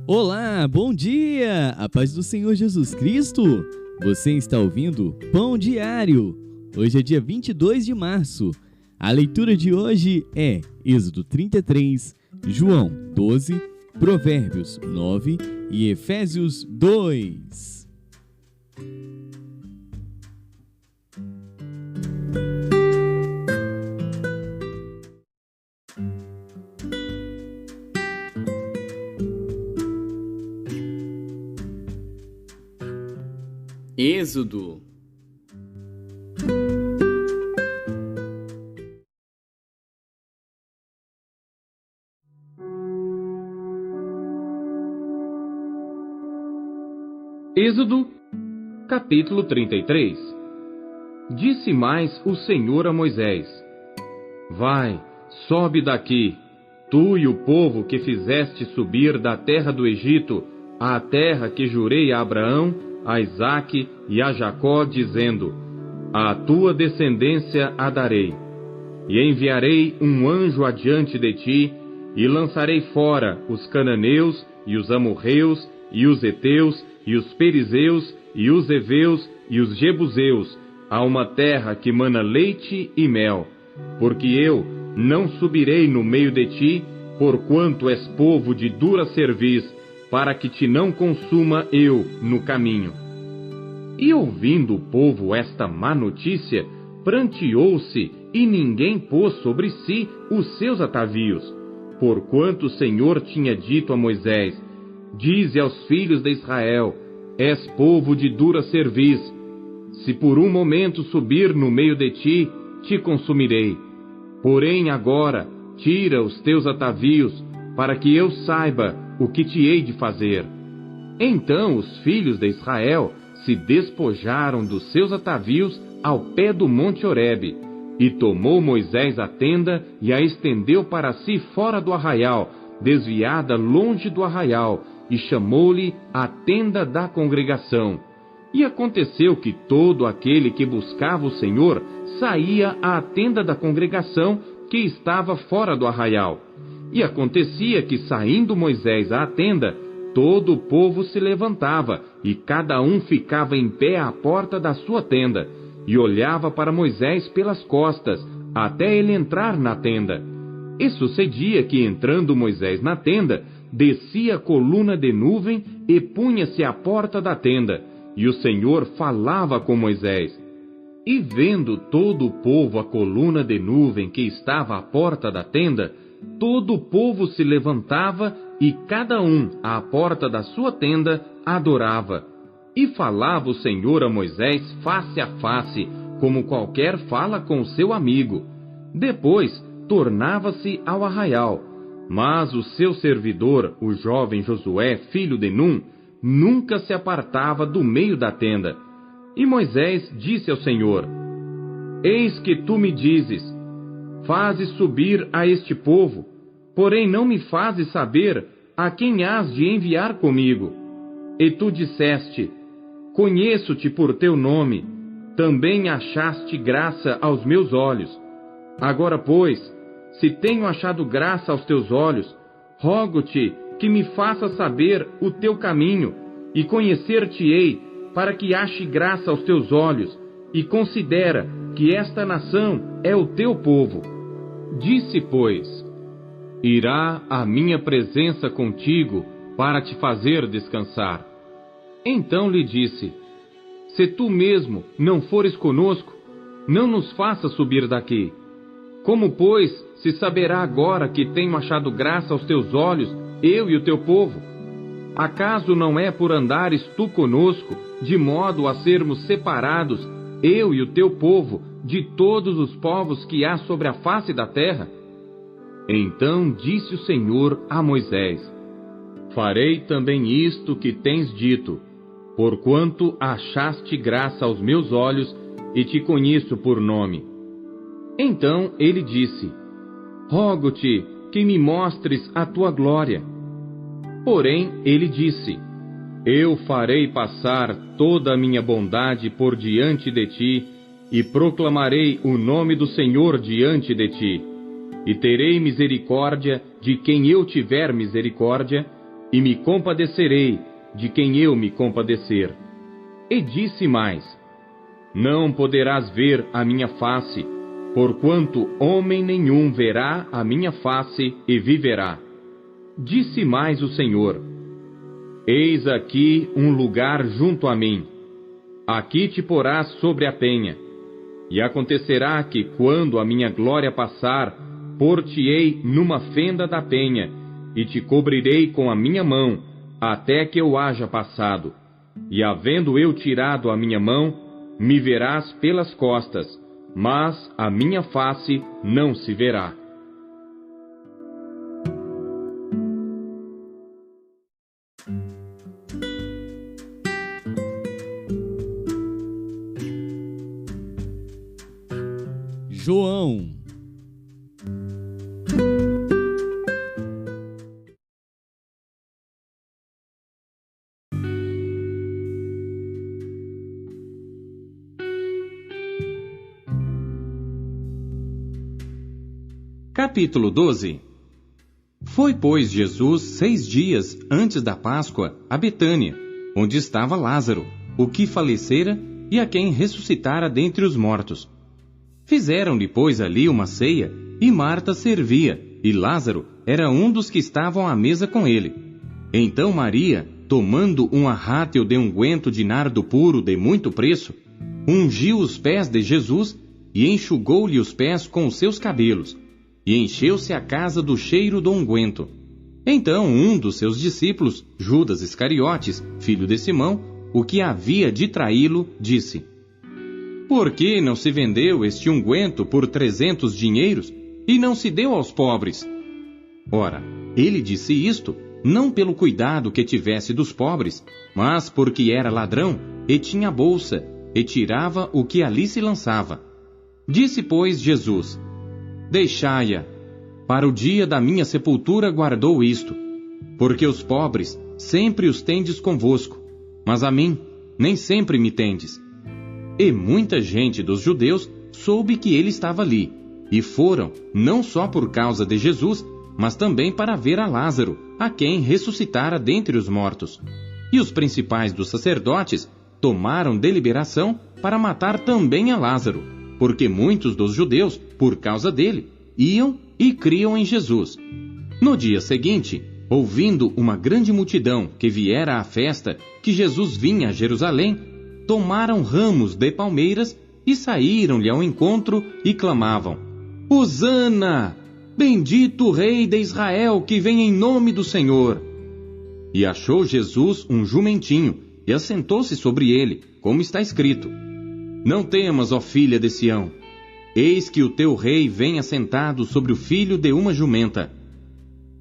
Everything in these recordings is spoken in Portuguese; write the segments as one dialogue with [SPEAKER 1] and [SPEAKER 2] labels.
[SPEAKER 1] Olá, bom dia! A paz do Senhor Jesus Cristo! Você está ouvindo Pão Diário. Hoje é dia 22 de março. A leitura de hoje é Êxodo 33, João 12, Provérbios 9 e Efésios 2. Êxodo.
[SPEAKER 2] Êxodo, capítulo 33. Disse mais o Senhor a Moisés: Vai, sobe daqui, tu e o povo que fizeste subir da terra do Egito, à terra que jurei a Abraão, a Isaque e a Jacó, dizendo: A tua descendência a darei. E enviarei um anjo adiante de ti, e lançarei fora os cananeus, e os amorreus, e os heteus, e os perizeus, e os heveus, e os jebuseus, a uma terra que mana leite e mel. Porque eu não subirei no meio de ti, porquanto és povo de dura cerviz, para que te não consuma eu no caminho. E ouvindo o povo esta má notícia, pranteou-se, e ninguém pôs sobre si os seus atavios, porquanto o Senhor tinha dito a Moisés: Dize aos filhos de Israel: És povo de dura cerviz. Se por um momento subir no meio de ti, te consumirei. Porém agora, tira os teus atavios, para que eu saiba o que te hei de fazer. Então os filhos de Israel se despojaram dos seus atavios ao pé do monte Horebe, e tomou Moisés a tenda e a estendeu para si fora do arraial, desviada longe do arraial, e chamou-lhe a tenda da congregação. E aconteceu que todo aquele que buscava o Senhor saía à tenda da congregação que estava fora do arraial. E acontecia que, saindo Moisés à tenda, todo o povo se levantava, e cada um ficava em pé à porta da sua tenda, e olhava para Moisés pelas costas, até ele entrar na tenda. E sucedia que, entrando Moisés na tenda, descia a coluna de nuvem e punha-se à porta da tenda, e o Senhor falava com Moisés. E vendo todo o povo a coluna de nuvem que estava à porta da tenda, todo o povo se levantava, e cada um, à porta da sua tenda, adorava. E falava o Senhor a Moisés face a face, como qualquer fala com o seu amigo. Depois, tornava-se ao arraial. Mas o seu servidor, o jovem Josué, filho de Num, nunca se apartava do meio da tenda. E Moisés disse ao Senhor: Eis que tu me dizes: Fazes subir a este povo, porém não me fazes saber a quem hás de enviar comigo. E tu disseste: Conheço-te por teu nome, também achaste graça aos meus olhos. Agora, pois, se tenho achado graça aos teus olhos, rogo-te que me faças saber o teu caminho, e conhecer-te-ei, para que ache graça aos teus olhos, e considera que esta nação é o teu povo. Disse, pois: Irá a minha presença contigo, para te fazer descansar. Então lhe disse: Se tu mesmo não fores conosco, não nos faças subir daqui. Como, pois, se saberá agora que tenho achado graça aos teus olhos, eu e o teu povo? Acaso não é por andares tu conosco, de modo a sermos separados, eu e o teu povo, de todos os povos que há sobre a face da terra? Então disse o Senhor a Moisés: Farei também isto que tens dito, porquanto achaste graça aos meus olhos, e te conheço por nome. Então ele disse: Rogo-te que me mostres a tua glória. Porém ele disse: Eu farei passar toda a minha bondade por diante de ti, e proclamarei o nome do Senhor diante de ti. E terei misericórdia de quem eu tiver misericórdia, e me compadecerei de quem eu me compadecer. E disse mais: não poderás ver a minha face, porquanto homem nenhum verá a minha face e viverá. Disse mais o Senhor: eis aqui um lugar junto a mim. Aqui te porás sobre a penha. E acontecerá que, quando a minha glória passar, pôr-te-ei numa fenda da penha, e te cobrirei com a minha mão, até que eu haja passado. E havendo eu tirado a minha mão, me verás pelas costas, mas a minha face não se verá.
[SPEAKER 1] João.
[SPEAKER 2] Capítulo 12. Foi, pois, Jesus 6 dias antes da Páscoa a Betânia, onde estava Lázaro, o que falecera e a quem ressuscitara dentre os mortos. Fizeram-lhe, pois, ali uma ceia, e Marta servia, e Lázaro era um dos que estavam à mesa com ele. Então Maria, tomando um arrátio de unguento de nardo puro de muito preço, ungiu os pés de Jesus e enxugou-lhe os pés com os seus cabelos, e encheu-se a casa do cheiro do unguento. Então um dos seus discípulos, Judas Iscariotes, filho de Simão, o que havia de traí-lo, disse: por que não se vendeu este unguento por 300 dinheiros e não se deu aos pobres? Ora, ele disse isto, não pelo cuidado que tivesse dos pobres, mas porque era ladrão e tinha bolsa, e tirava o que ali se lançava. Disse, pois, Jesus: deixai-a, para o dia da minha sepultura guardou isto, porque os pobres sempre os tendes convosco, mas a mim nem sempre me tendes. E muita gente dos judeus soube que ele estava ali, e foram, não só por causa de Jesus, mas também para ver a Lázaro, a quem ressuscitara dentre os mortos. E os principais dos sacerdotes tomaram deliberação para matar também a Lázaro, porque muitos dos judeus, por causa dele, iam e criam em Jesus. No dia seguinte, ouvindo uma grande multidão que viera à festa, que Jesus vinha a Jerusalém, tomaram ramos de palmeiras e saíram-lhe ao encontro e clamavam: Hosana! Bendito o Rei de Israel que vem em nome do Senhor! E achou Jesus um jumentinho e assentou-se sobre ele, como está escrito: Não temas, ó filha de Sião, eis que o teu rei vem assentado sobre o filho de uma jumenta.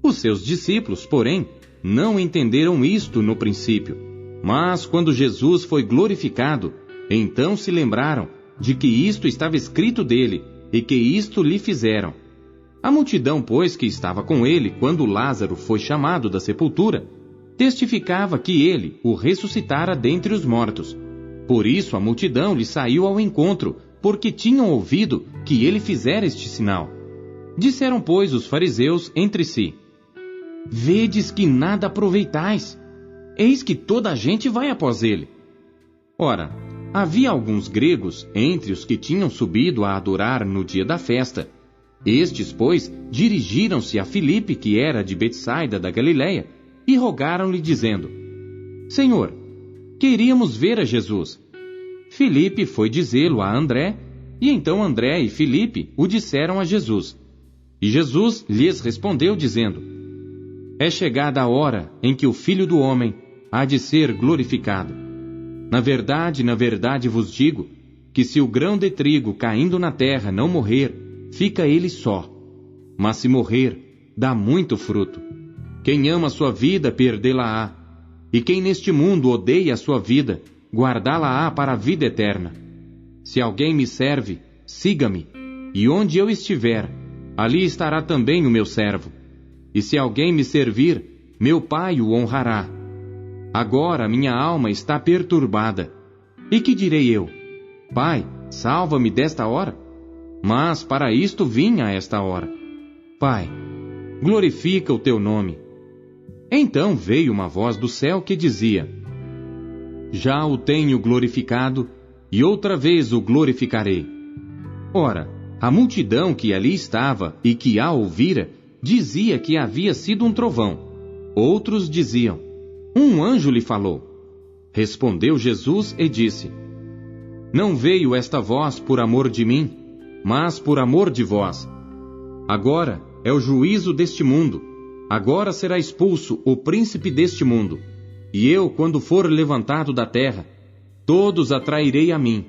[SPEAKER 2] Os seus discípulos, porém, não entenderam isto no princípio. Mas quando Jesus foi glorificado, então se lembraram de que isto estava escrito dele e que isto lhe fizeram. A multidão, pois, que estava com ele quando Lázaro foi chamado da sepultura, testificava que ele o ressuscitara dentre os mortos. Por isso a multidão lhe saiu ao encontro, porque tinham ouvido que ele fizera este sinal. Disseram, pois, os fariseus entre si: Vedes que nada aproveitais. Eis que toda a gente vai após ele. Ora, havia alguns gregos entre os que tinham subido a adorar no dia da festa. Estes, pois, dirigiram-se a Filipe, que era de Betsaida da Galileia, e rogaram-lhe, dizendo: Senhor, queríamos ver a Jesus. Filipe foi dizê-lo a André, e então André e Filipe o disseram a Jesus. E Jesus lhes respondeu, dizendo: É chegada a hora em que o Filho do Homem há de ser glorificado. Na verdade vos digo, que se o grão de trigo caindo na terra não morrer, fica ele só. Mas se morrer, dá muito fruto. Quem ama a sua vida, perdê-la-á. E quem neste mundo odeia a sua vida, guardá-la-á para a vida eterna. Se alguém me serve, siga-me, e onde eu estiver, ali estará também o meu servo. E se alguém me servir, meu Pai o honrará. Agora minha alma está perturbada. E que direi eu? Pai, salva-me desta hora? Mas para isto vim a esta hora. Pai, glorifica o teu nome. Então veio uma voz do céu que dizia: Já o tenho glorificado, e outra vez o glorificarei. Ora, a multidão que ali estava e que a ouvira, dizia que havia sido um trovão. Outros diziam: Um anjo lhe falou. Respondeu Jesus e disse: Não veio esta voz por amor de mim, mas por amor de vós. Agora é o juízo deste mundo. Agora será expulso o príncipe deste mundo. E eu, quando for levantado da terra, todos atrairei a mim.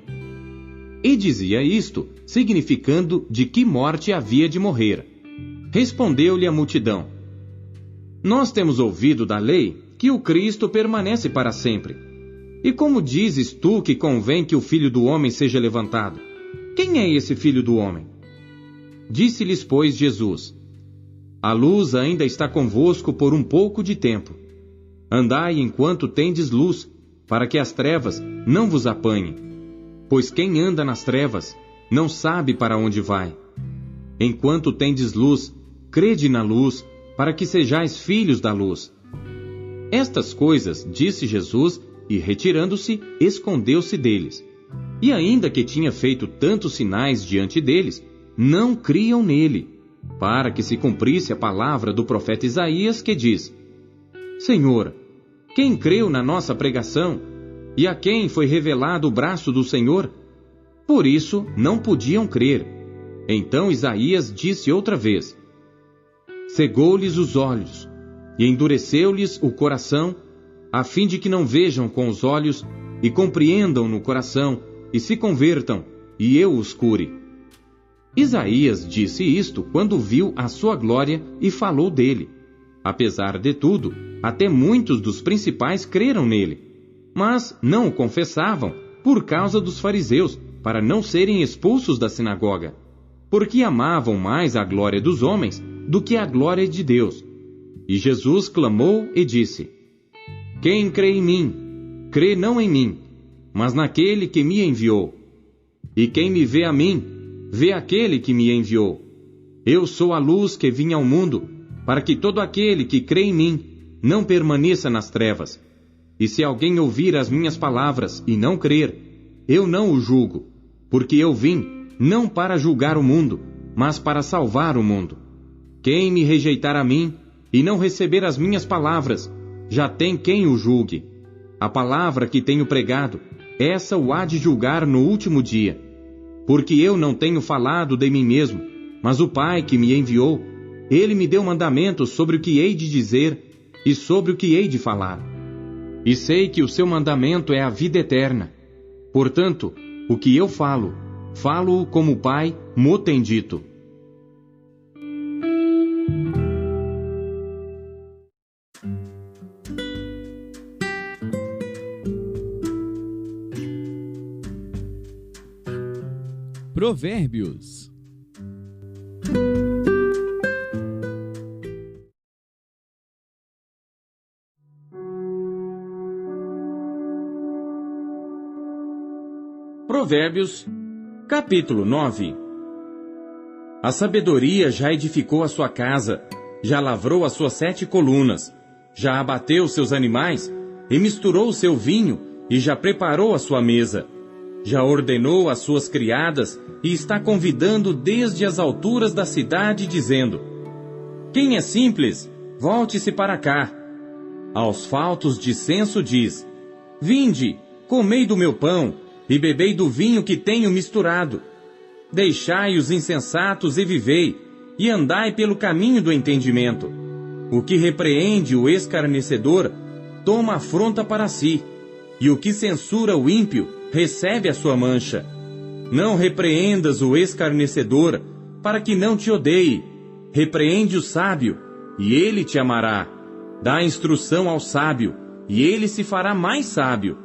[SPEAKER 2] E dizia isto, significando de que morte havia de morrer. Respondeu-lhe a multidão: Nós temos ouvido da lei que o Cristo permanece para sempre. E como dizes tu que convém que o Filho do Homem seja levantado? Quem é esse Filho do Homem? Disse-lhes, pois, Jesus: A luz ainda está convosco por um pouco de tempo. Andai enquanto tendes luz, para que as trevas não vos apanhem. Pois quem anda nas trevas não sabe para onde vai. Enquanto tendes luz, crede na luz, para que sejais filhos da luz. Estas coisas disse Jesus, e retirando-se, escondeu-se deles. E ainda que tinha feito tantos sinais diante deles, não criam nele, para que se cumprisse a palavra do profeta Isaías, que diz: Senhor, quem creu na nossa pregação? E a quem foi revelado o braço do Senhor? Por isso não podiam crer. Então Isaías disse outra vez: Cegou-lhes os olhos, e endureceu-lhes o coração, a fim de que não vejam com os olhos, e compreendam no coração, e se convertam, e eu os cure. Isaías disse isto quando viu a sua glória e falou dele. Apesar de tudo, até muitos dos principais creram nele, mas não o confessavam por causa dos fariseus, para não serem expulsos da sinagoga, porque amavam mais a glória dos homens do que a glória de Deus. E Jesus clamou e disse: Quem crê em mim, crê não em mim, mas naquele que me enviou. E quem me vê a mim, vê aquele que me enviou. Eu sou a luz que vim ao mundo, para que todo aquele que crê em mim não permaneça nas trevas. E se alguém ouvir as minhas palavras e não crer, eu não o julgo, porque eu vim não para julgar o mundo, mas para salvar o mundo. Quem me rejeitar a mim e não receber as minhas palavras, já tem quem o julgue. A palavra que tenho pregado, essa o há de julgar no último dia. Porque eu não tenho falado de mim mesmo, mas o Pai que me enviou, ele me deu mandamentos sobre o que hei de dizer e sobre o que hei de falar. E sei que o seu mandamento é a vida eterna. Portanto, o que eu falo, falo-o como o Pai mo tem dito.
[SPEAKER 1] Provérbios.
[SPEAKER 2] Provérbios, capítulo 9. A sabedoria já edificou a sua casa, já lavrou as suas 7 colunas, já abateu seus animais, e misturou o seu vinho, e já preparou a sua mesa. Já ordenou as suas criadas, e está convidando desde as alturas da cidade, dizendo: Quem é simples, volte-se para cá. Aos faltos de senso diz: Vinde, comei do meu pão, e bebei do vinho que tenho misturado. Deixai os insensatos e vivei, e andai pelo caminho do entendimento. O que repreende o escarnecedor, toma afronta para si, e o que censura o ímpio, recebe a sua mancha. Não repreendas o escarnecedor, para que não te odeie. Repreende o sábio, e ele te amará. Dá instrução ao sábio, e ele se fará mais sábio.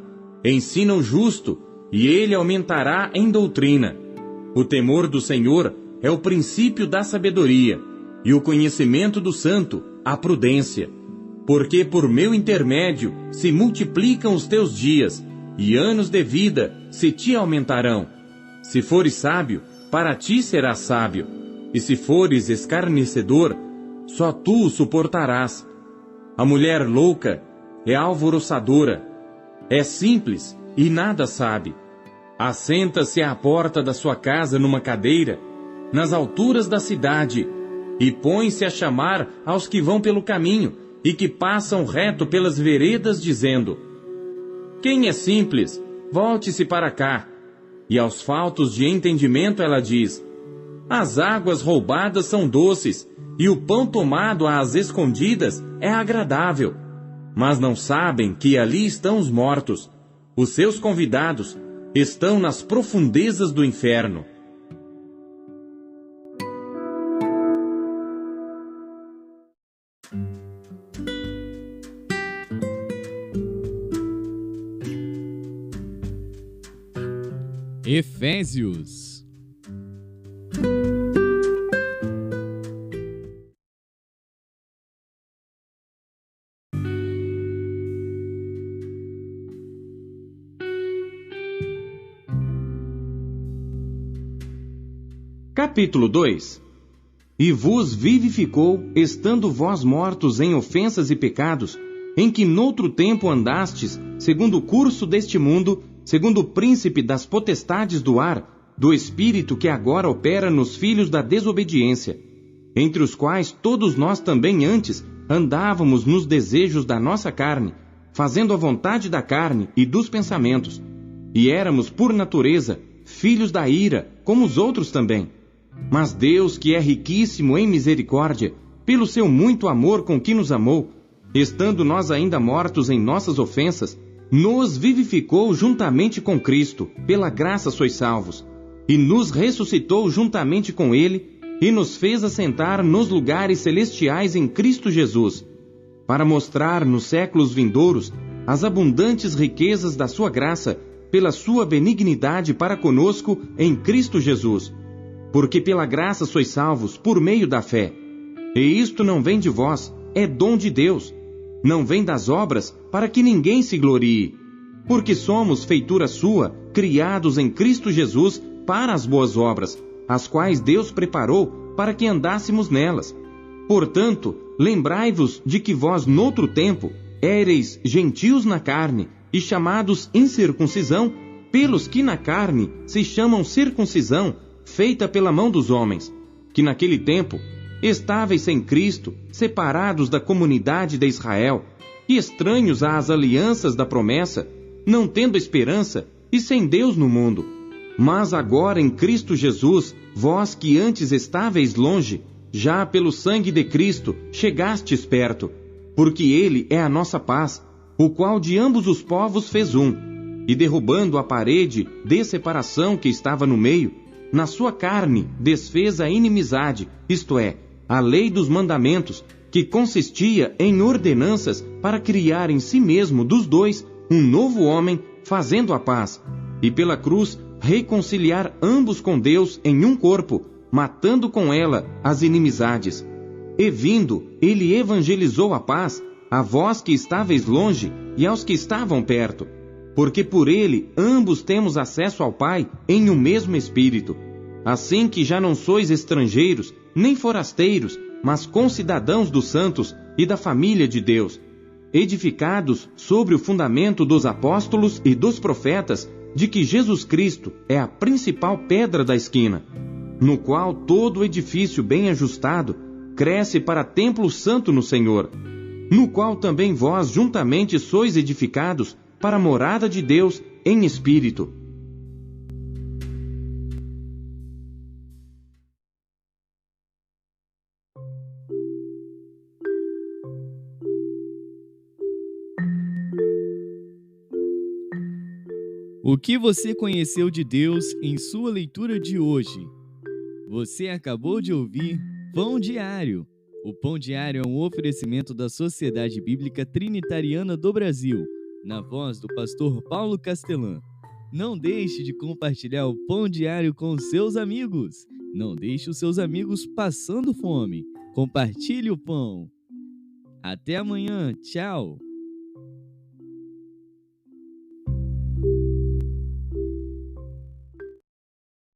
[SPEAKER 2] Ensina o justo, e ele aumentará em doutrina. O temor do Senhor é o princípio da sabedoria, e o conhecimento do santo, a prudência. Porque por meu intermédio se multiplicam os teus dias, e anos de vida se te aumentarão. Se fores sábio, para ti serás sábio, e se fores escarnecedor, só tu o suportarás. A mulher louca é alvoroçadora, é simples e nada sabe. Assenta-se à porta da sua casa numa cadeira, nas alturas da cidade, e põe-se a chamar aos que vão pelo caminho e que passam reto pelas veredas, dizendo: quem é simples, volte-se para cá. E aos faltos de entendimento ela diz: as águas roubadas são doces, e o pão tomado às escondidas é agradável. Mas não sabem que ali estão os mortos. Os seus convidados estão nas profundezas do inferno.
[SPEAKER 1] Efésios.
[SPEAKER 2] Capítulo 2. E vos vivificou, estando vós mortos em ofensas e pecados, em que noutro tempo andastes, segundo o curso deste mundo, segundo o príncipe das potestades do ar, do espírito que agora opera nos filhos da desobediência, entre os quais todos nós também antes andávamos nos desejos da nossa carne, fazendo a vontade da carne e dos pensamentos, e éramos, por natureza, filhos da ira, como os outros também. Mas Deus, que é riquíssimo em misericórdia, pelo seu muito amor com que nos amou, estando nós ainda mortos em nossas ofensas, nos vivificou juntamente com Cristo, pela graça sois salvos, e nos ressuscitou juntamente com Ele, e nos fez assentar nos lugares celestiais em Cristo Jesus, para mostrar nos séculos vindouros as abundantes riquezas da sua graça, pela sua benignidade para conosco em Cristo Jesus. Porque pela graça sois salvos por meio da fé. E isto não vem de vós, é dom de Deus. Não vem das obras, para que ninguém se glorie. Porque somos feitura sua, criados em Cristo Jesus para as boas obras, as quais Deus preparou para que andássemos nelas. Portanto, lembrai-vos de que vós noutro tempo éreis gentios na carne e chamados incircuncisão, pelos que na carne se chamam circuncisão, feita pela mão dos homens, que naquele tempo estáveis sem Cristo, separados da comunidade de Israel, e estranhos às alianças da promessa, não tendo esperança e sem Deus no mundo. Mas agora em Cristo Jesus, vós que antes estáveis longe, já pelo sangue de Cristo chegastes perto, porque Ele é a nossa paz, o qual de ambos os povos fez um, e derrubando a parede de separação que estava no meio, na sua carne desfez a inimizade, isto é, a lei dos mandamentos, que consistia em ordenanças para criar em si mesmo dos dois um novo homem, fazendo a paz, e pela cruz reconciliar ambos com Deus em um corpo, matando com ela as inimizades. E vindo, ele evangelizou a paz a vós que estáveis longe e aos que estavam perto, porque por ele ambos temos acesso ao Pai em um mesmo Espírito. Assim que já não sois estrangeiros, nem forasteiros, mas concidadãos dos santos e da família de Deus, edificados sobre o fundamento dos apóstolos e dos profetas, de que Jesus Cristo é a principal pedra da esquina, no qual todo edifício bem ajustado cresce para templo santo no Senhor, no qual também vós juntamente sois edificados para a morada de Deus em Espírito.
[SPEAKER 1] O que você conheceu de Deus em sua leitura de hoje? Você acabou de ouvir Pão Diário. O Pão Diário é um oferecimento da Sociedade Bíblica Trinitariana do Brasil, na voz do pastor Paulo Castelã. Não deixe de compartilhar o Pão Diário com seus amigos. Não deixe os seus amigos passando fome. Compartilhe o pão. Até amanhã. Tchau.